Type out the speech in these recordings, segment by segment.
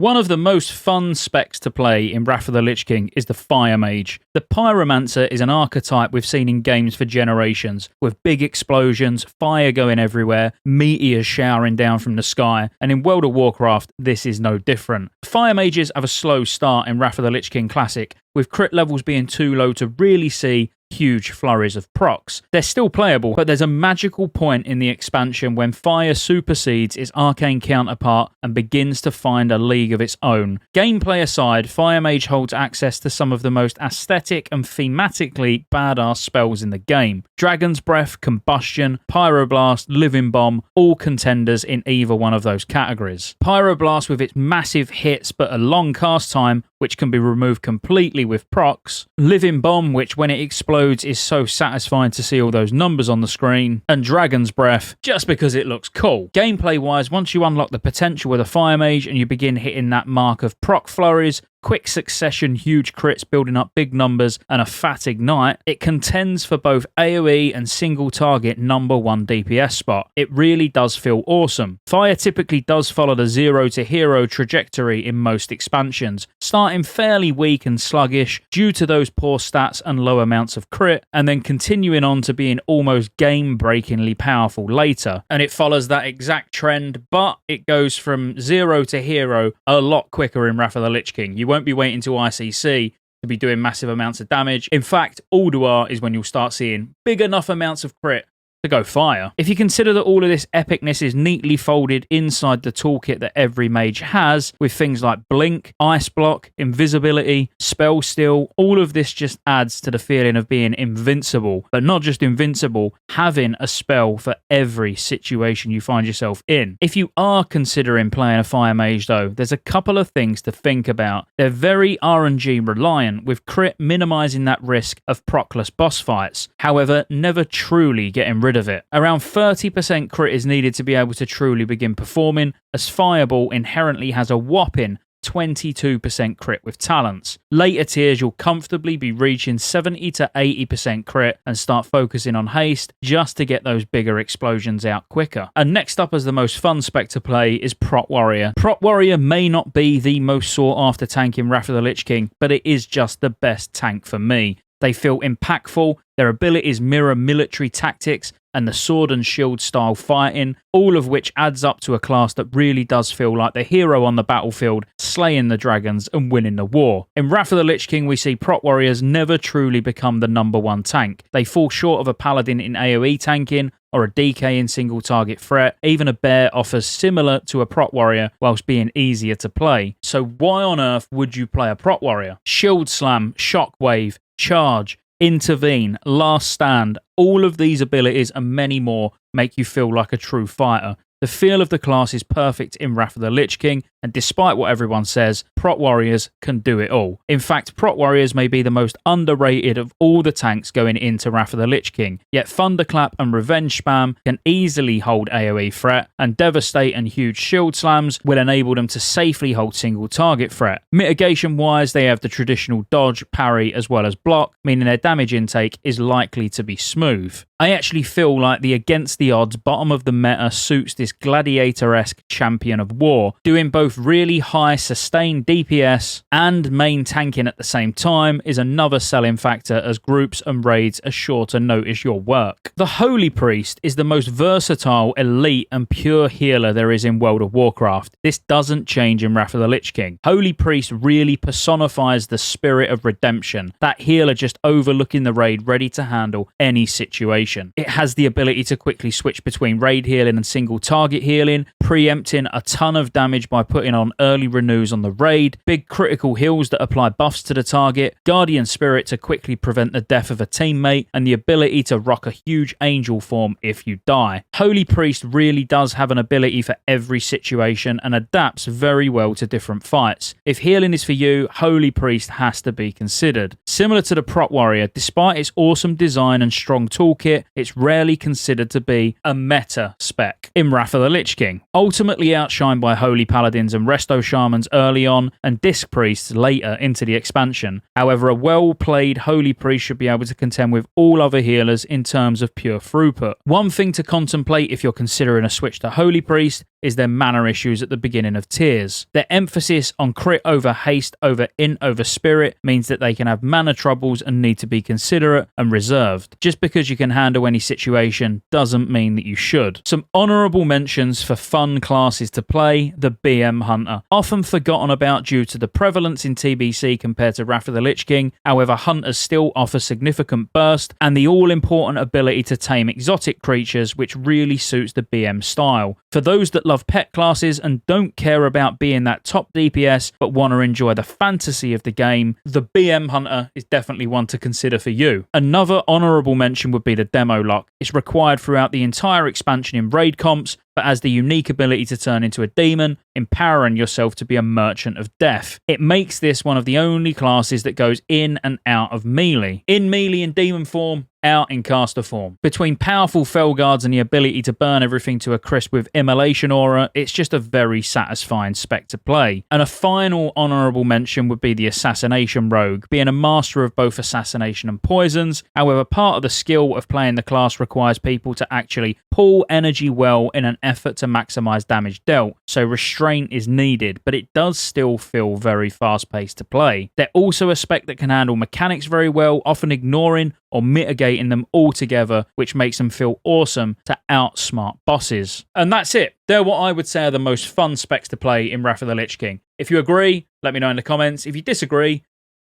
One of the most fun specs to play in Wrath of the Lich King is the Fire Mage. The Pyromancer is an archetype we've seen in games for generations, with big explosions, fire going everywhere, meteors showering down from the sky, and in World of Warcraft, this is no different. Fire Mages have a slow start in Wrath of the Lich King Classic, with crit levels being too low to really see huge flurries of procs. They're still playable, but there's a magical point in the expansion when fire supersedes its arcane counterpart and begins to find a league of its own. Gameplay aside, Fire Mage holds access to some of the most aesthetic and thematically badass spells in the game. Dragon's Breath, Combustion, Pyroblast, Living Bomb, all contenders in either one of those categories. Pyroblast with its massive hits but a long cast time, which can be removed completely with procs. Living Bomb, which when it explodes is so satisfying to see all those numbers on the screen. And Dragon's Breath, just because it looks cool. Gameplay wise, once you unlock the potential with a Fire Mage and you begin hitting that mark of proc flurries, quick succession, huge crits building up big numbers, and a fat ignite, it contends for both AoE and single target number 1 DPS spot. It really does feel awesome. Fire typically does follow the 0 to hero trajectory in most expansions, starting fairly weak and sluggish due to those poor stats and low amounts of crit, and then continuing on to being almost game-breakingly powerful later. And it follows that exact trend, but it goes from 0 to hero a lot quicker in Wrath of the Lich King. You won't be waiting till ICC to be doing massive amounts of damage. In fact, Ulduar is when you'll start seeing big enough amounts of crit to go fire. If you consider that all of this epicness is neatly folded inside the toolkit that every mage has, with things like Blink, Ice Block, Invisibility, Spell Steal, all of this just adds to the feeling of being invincible, but not just invincible, having a spell for every situation you find yourself in. If you are considering playing a Fire Mage though, there's a couple of things to think about. They're very RNG reliant, with crit minimizing that risk of procless boss fights, however, never truly getting rid of it. Around 30% crit is needed to be able to truly begin performing, as Fireball inherently has a whopping 22% crit with talents. Later tiers you'll comfortably be reaching 70 to 80% crit and start focusing on haste just to get those bigger explosions out quicker. And next up as the most fun spec to play is Prot Warrior. Prot Warrior may not be the most sought after tank in Wrath of the Lich King, but it is just the best tank for me. They feel impactful, their abilities mirror military tactics and the sword and shield style fighting, all of which adds up to a class that really does feel like the hero on the battlefield, slaying the dragons and winning the war. In Wrath of the Lich King, we see Prot Warriors never truly become the number 1 tank. They fall short of a Paladin in AoE tanking, or a DK in single target threat. Even a bear offers similar to a Prot Warrior whilst being easier to play. So why on earth would you play a Prot Warrior? Shield Slam, Shockwave, Charge, Intervene, Last Stand, all of these abilities and many more make you feel like a true fighter. The feel of the class is perfect in Wrath of the Lich King, and despite what everyone says, Prot Warriors can do it all. In fact, Prot Warriors may be the most underrated of all the tanks going into Wrath of the Lich King, yet Thunderclap and Revenge Spam can easily hold AoE threat, and Devastate and huge shield slams will enable them to safely hold single target threat. Mitigation wise, they have the traditional dodge, parry as well as block, meaning their damage intake is likely to be smooth. I actually feel like the against the odds bottom of the meta suits this gladiator-esque champion of war, doing both really high sustained DPS and main tanking at the same time is another selling factor, as groups and raids are sure to notice your work. The Holy Priest is the most versatile, elite and pure healer there is in World of Warcraft. This doesn't change in Wrath of the Lich King. Holy Priest really personifies the spirit of redemption, that healer just overlooking the raid, ready to handle any situation. It has the ability to quickly switch between raid healing and single target healing, preempting a ton of damage by putting on early renews on the raid, big critical heals that apply buffs to the target, Guardian Spirit to quickly prevent the death of a teammate, and the ability to rock a huge angel form if you die. Holy Priest really does have an ability for every situation and adapts very well to different fights. If healing is for you, Holy Priest has to be considered. Similar to the Prot Warrior, despite its awesome design and strong toolkit, it's rarely considered to be a meta spec in Wrath of the Lich King. Ultimately outshined by Holy Paladins and Resto Shamans early on, and Disc Priests later into the expansion. However, a well-played Holy Priest should be able to contend with all other healers in terms of pure throughput. One thing to contemplate if you're considering a switch to Holy Priest is their mana issues at the beginning of tiers. Their emphasis on crit over haste over int over spirit means that they can have mana troubles and need to be considerate and reserved. Just because you can handle any situation doesn't mean that you should. Some honourable mentions for fun classes to play: the BM Hunter. Often forgotten about due to the prevalence in TBC compared to Wrath of the Lich King, however Hunters still offer significant burst and the all-important ability to tame exotic creatures, which really suits the BM style. For those that love pet classes and don't care about being that top DPS but want to enjoy the fantasy of the game, the BM Hunter is definitely one to consider for you. Another honourable mention would be the Demo Lock. It's required throughout the entire expansion in raid comps, but has the unique ability to turn into a demon, empowering yourself to be a merchant of death. It makes this one of the only classes that goes in and out of melee. In melee in demon form, out in caster form. Between powerful fell guards and the ability to burn everything to a crisp with immolation aura, it's just a very satisfying spec to play. And a final honourable mention would be the Assassination Rogue, being a master of both assassination and poisons. However, part of the skill of playing the class requires people to actually pull energy well in an effort to maximise damage dealt, so restraint is needed, but it does still feel very fast-paced to play. They're also a spec that can handle mechanics very well, often ignoring or mitigating them altogether, which makes them feel awesome to outsmart bosses. And that's it. They're what I would say are the most fun specs to play in Wrath of the Lich King. If you agree, let me know in the comments. If you disagree,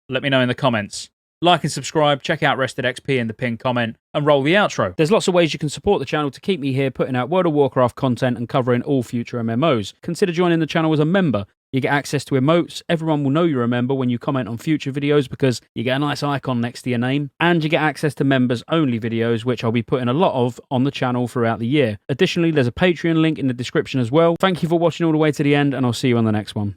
let me know in the comments. Like and subscribe, check out Rested XP in the pinned comment, and roll the outro. There's lots of ways you can support the channel to keep me here putting out World of Warcraft content and covering all future MMOs. Consider joining the channel as a member. You get access to emotes, everyone will know you're a member when you comment on future videos because you get a nice icon next to your name, and you get access to members-only videos, which I'll be putting a lot of on the channel throughout the year. Additionally, there's a Patreon link in the description as well. Thank you for watching all the way to the end, and I'll see you on the next one.